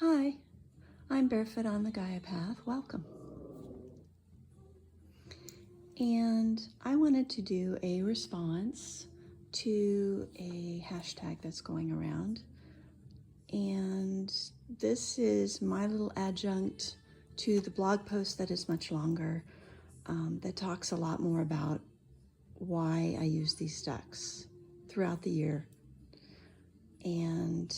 Hi, I'm Barefoot on the Gaia Path. Welcome. And I wanted to do a response to a hashtag that's going around. And this is my little adjunct to the blog post that is much longer, that talks a lot more about why I use these decks throughout the year and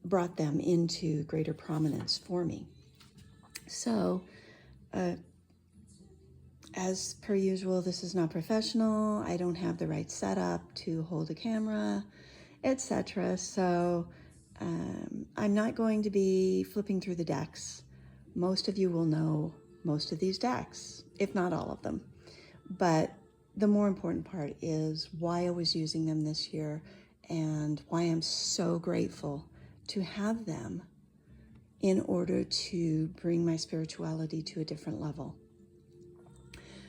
brought them into greater prominence for me. So, as per usual, this is not professional. I don't have the right setup to hold a camera, etc. So I'm not going to be flipping through the decks. Most of you will know most of these decks, if not all of them. But the more important part is why I was using them this year and why I'm so grateful to have them in order to bring my spirituality to a different level.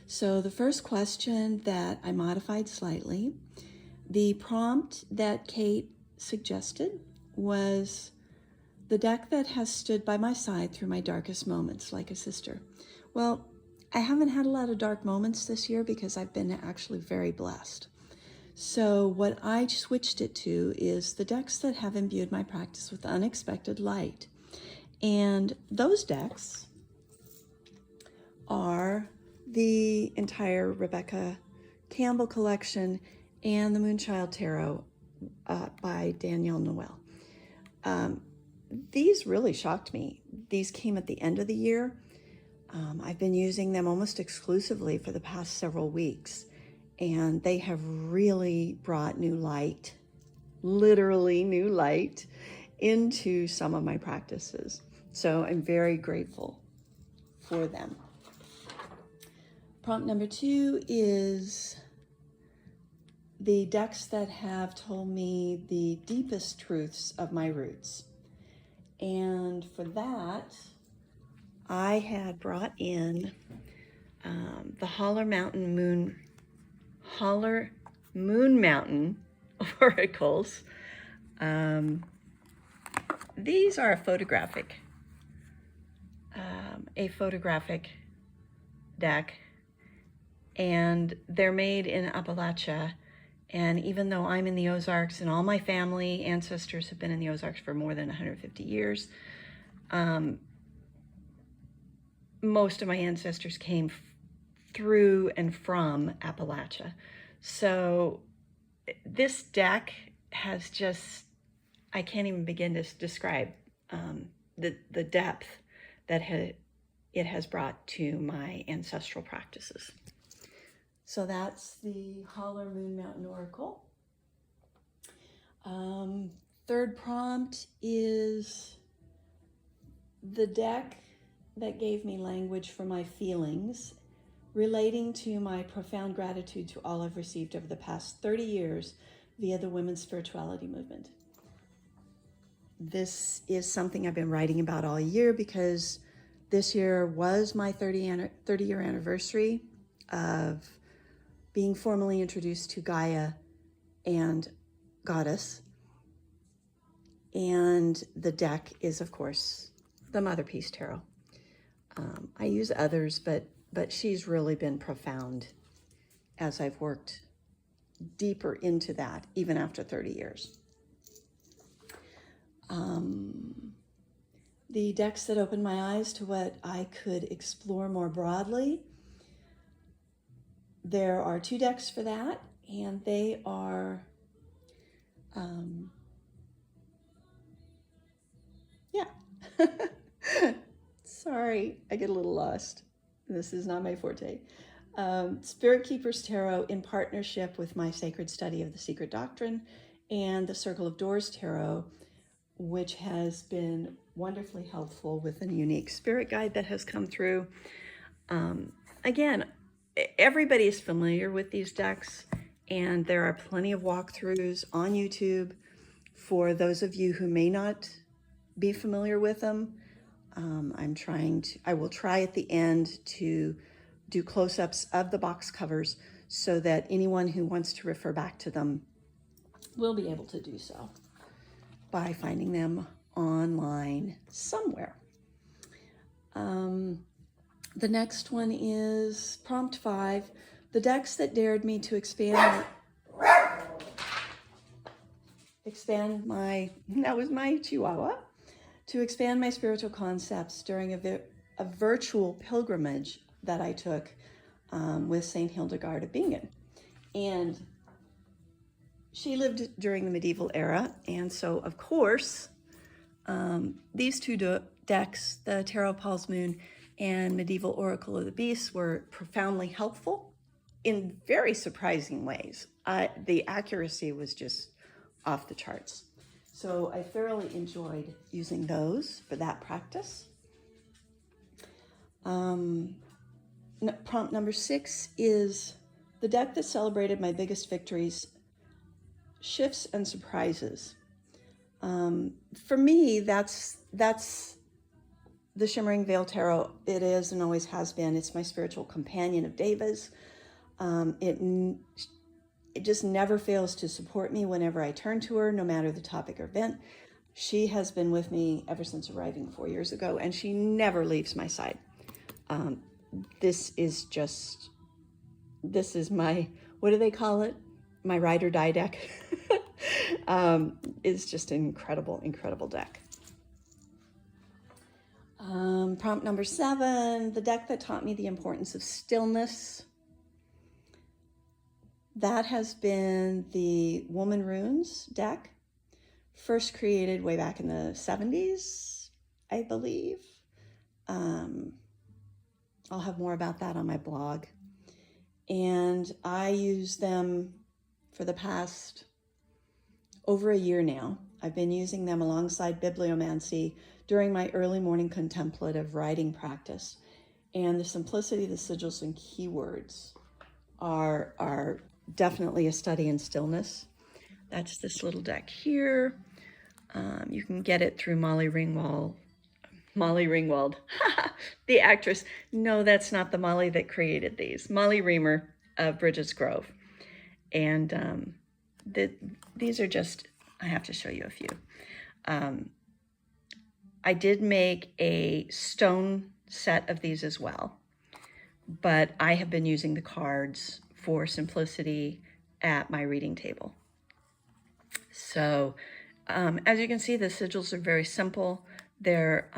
So the first question that I modified slightly, the prompt that Kate suggested was the deck that has stood by my side through my darkest moments, like a sister. Well, I haven't had a lot of dark moments this year because I've been actually very blessed. So what I switched it to is the decks that have imbued my practice with unexpected light. And those decks are the entire Rebecca Campbell collection and the Moonchild Tarot by Danielle Noel. These really shocked me. These came at the end of the year. I've been using them almost exclusively for the past several weeks, and they have really brought new light, literally new light, into some of my practices. So I'm very grateful for them. Prompt number 2 is the decks that have told me the deepest truths of my roots. And for that, I had brought in the Holler Moon Mountain oracles. These are a photographic deck, and they're made in Appalachia. And even though I'm in the Ozarks and all my family ancestors have been in the Ozarks for more than 150 years, most of my ancestors came through and from Appalachia. So this deck has just, I can't even begin to describe the depth that it has brought to my ancestral practices. So that's the Holler Moon Mountain Oracle. Third prompt is the deck that gave me language for my feelings relating to my profound gratitude to all I've received over the past 30 years via the women's spirituality movement. This is something I've been writing about all year because this year was my 30-year anniversary of being formally introduced to Gaia and Goddess. And the deck is, of course, the Mother Peace Tarot. I use others, but she's really been profound as I've worked deeper into that, even after 30 years. The decks that opened my eyes to what I could explore more broadly. There are 2 decks for that, and they are, sorry, I get a little lost. This is not my forte. Spirit Keepers Tarot in partnership with my Sacred Study of the Secret Doctrine, and the Circle of Doors Tarot, which has been wonderfully helpful with a unique spirit guide that has come through. Again, everybody is familiar with these decks, and there are plenty of walkthroughs on YouTube for those of you who may not be familiar with them. I will try at the end to do close-ups of the box covers so that anyone who wants to refer back to them will be able to do so by finding them online somewhere. The next one is prompt 5, the decks that dared me to expand my, that was my Chihuahua, to expand my spiritual concepts during a virtual pilgrimage that I took with St. Hildegard of Bingen. And she lived during the medieval era, and so of course these two decks, the Tarot of Paul's Moon and Medieval Oracle of the Beast, were profoundly helpful in very surprising ways. The accuracy was just off the charts. So I thoroughly enjoyed using those for that practice. Prompt number 6 is the deck that celebrated my biggest victories, Shifts and Surprises. For me, that's the Shimmering Veil Tarot. It is and always has been. It's my spiritual companion of Devas. It just never fails to support me whenever I turn to her, no matter the topic or event. She has been with me ever since arriving 4 years ago, and she never leaves my side. This is my, what do they call it? My ride or die deck. It's just an incredible, incredible deck. Prompt number 7, the deck that taught me the importance of stillness. That has been the Woman Runes deck, first created way back in the 70s, I believe. I'll have more about that on my blog. And I use them for the past over a year now. I've been using them alongside bibliomancy during my early morning contemplative writing practice. And the simplicity of the sigils and keywords are definitely a study in stillness. That's this little deck here. You can get it through Molly Ringwald, the actress. No, that's not the Molly that created these. Molly Reamer of Bridget's Grove. And these are just, I have to show you a few. I did make a stone set of these as well, but I have been using the cards for simplicity at my reading table. So as you can see, the sigils are very simple. They're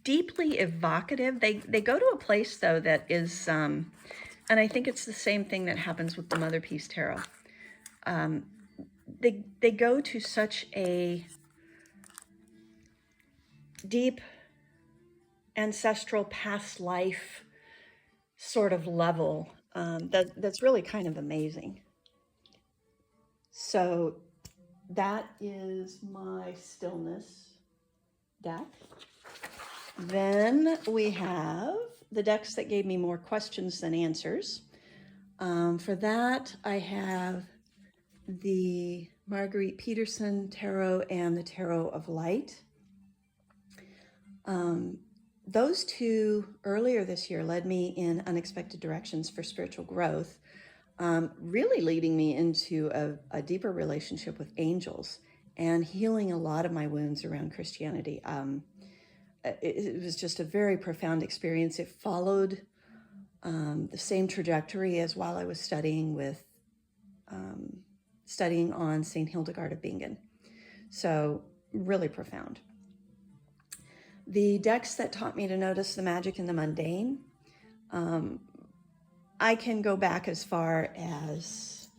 deeply evocative. They go to a place, though, that is, and I think it's the same thing that happens with the Mother Peace Tarot. They go to such a deep ancestral past life sort of level that's really kind of amazing. So that is my stillness deck. Then we have the decks that gave me more questions than answers. For that, I have the Marguerite Peterson Tarot and the Tarot of Light. Those two earlier this year led me in unexpected directions for spiritual growth, really leading me into a deeper relationship with angels and healing a lot of my wounds around Christianity. It was just a very profound experience. It followed the same trajectory as while I was studying on St. Hildegard of Bingen. So really profound. The decks that taught me to notice the magic in the mundane, I can go back as far as,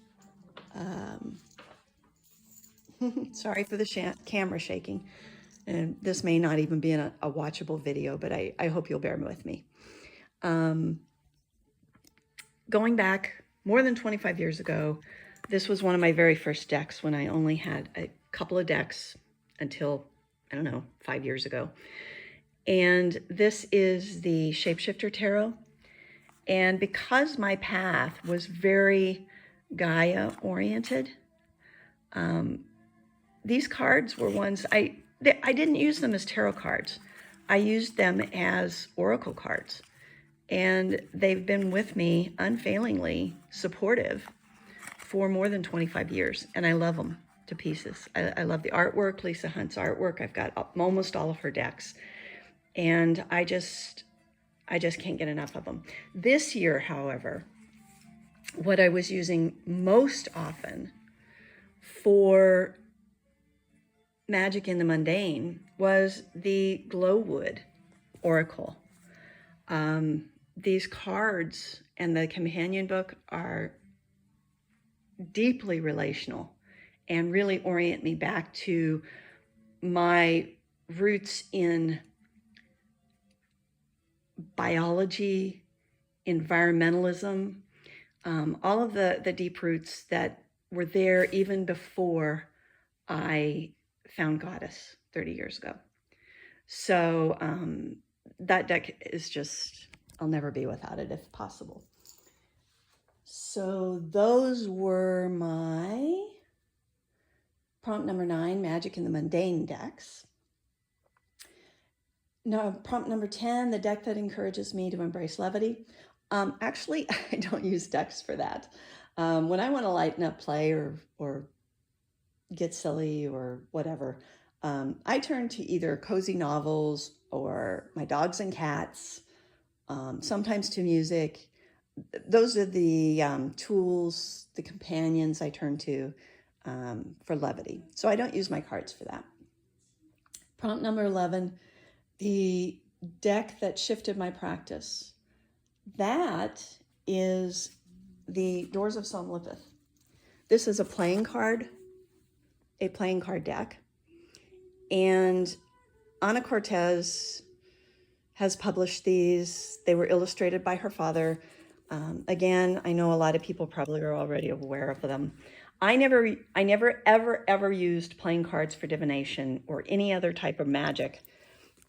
sorry for the camera shaking, and this may not even be a watchable video, but I hope you'll bear with me. Going back more than 25 years ago, this was one of my very first decks when I only had a couple of decks until, I don't know, 5 years ago. And this is the Shapeshifter Tarot. And because my path was very Gaia oriented, these cards were ones, I didn't use them as tarot cards. I used them as oracle cards. And they've been with me unfailingly supportive for more than 25 years. And I love them. to pieces. I love the artwork, Lisa Hunt's artwork. I've got almost all of her decks, and I just can't get enough of them. This year, however, what I was using most often for Magic in the Mundane was the Glowwood Oracle. These cards and the companion book are deeply relational and really orient me back to my roots in biology, environmentalism, all of the deep roots that were there even before I found Goddess 30 years ago. So that deck is just, I'll never be without it if possible. So those were my prompt number 9, Magic in the Mundane decks. Now, prompt number 10, the deck that encourages me to embrace levity. Actually, I don't use decks for that. When I want to lighten up play or get silly or whatever, I turn to either cozy novels or my dogs and cats, sometimes to music. Those are the tools, the companions I turn to for levity. So I don't use my cards for that. Prompt number 11, the deck that shifted my practice. That is the Doors of Somlipith. This is a playing card deck. And Ana Cortez has published these. They were illustrated by her father. Again, I know a lot of people probably are already aware of them. I never ever used playing cards for divination or any other type of magic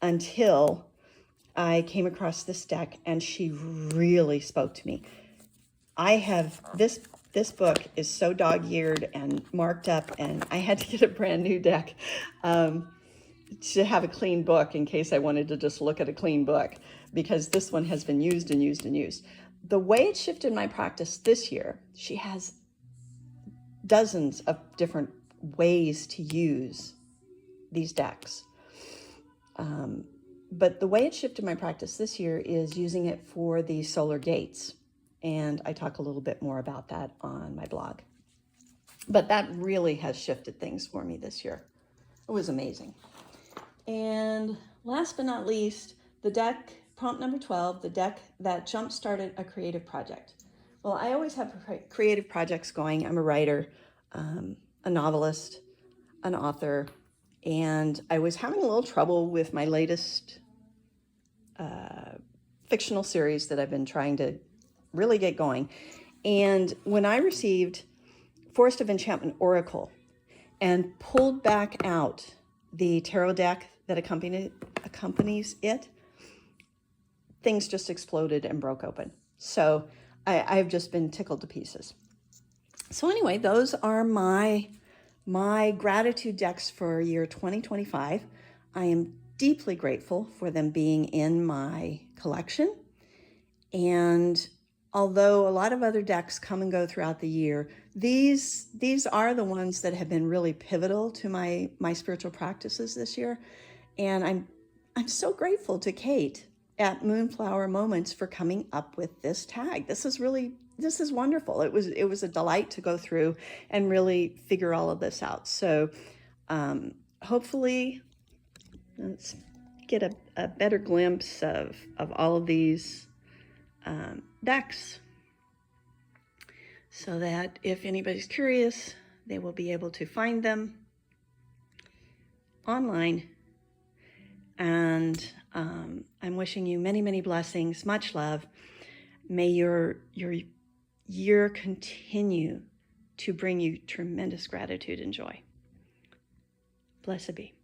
until I came across this deck, and she really spoke to me. I have this book is so dog-eared and marked up, and I had to get a brand new deck to have a clean book in case I wanted to just look at a clean book, because this one has been used and used and used. The way it shifted my practice this year, she has dozens of different ways to use these decks. But the way it shifted my practice this year is using it for the solar gates. And I talk a little bit more about that on my blog. But that really has shifted things for me this year. It was amazing. And last but not least, the deck, prompt number 12, the deck that jump-started a creative project. Well, I always have creative projects going. I'm a writer, a novelist, an author, and I was having a little trouble with my latest fictional series that I've been trying to really get going. And when I received Forest of Enchantment Oracle and pulled back out the tarot deck that accompanies it, things just exploded and broke open. So I've just been tickled to pieces. So anyway, those are my gratitude decks for year 2025. I am deeply grateful for them being in my collection. And although a lot of other decks come and go throughout the year, these are the ones that have been really pivotal to my spiritual practices this year. And I'm so grateful to Kate at Moonflower Moments for coming up with this tag. This is wonderful. It was a delight to go through and really figure all of this out. So hopefully let's get a better glimpse of all of these decks, so that if anybody's curious, they will be able to find them online. And I'm wishing you many, many blessings, much love. May your year continue to bring you tremendous gratitude and joy. Blessed be.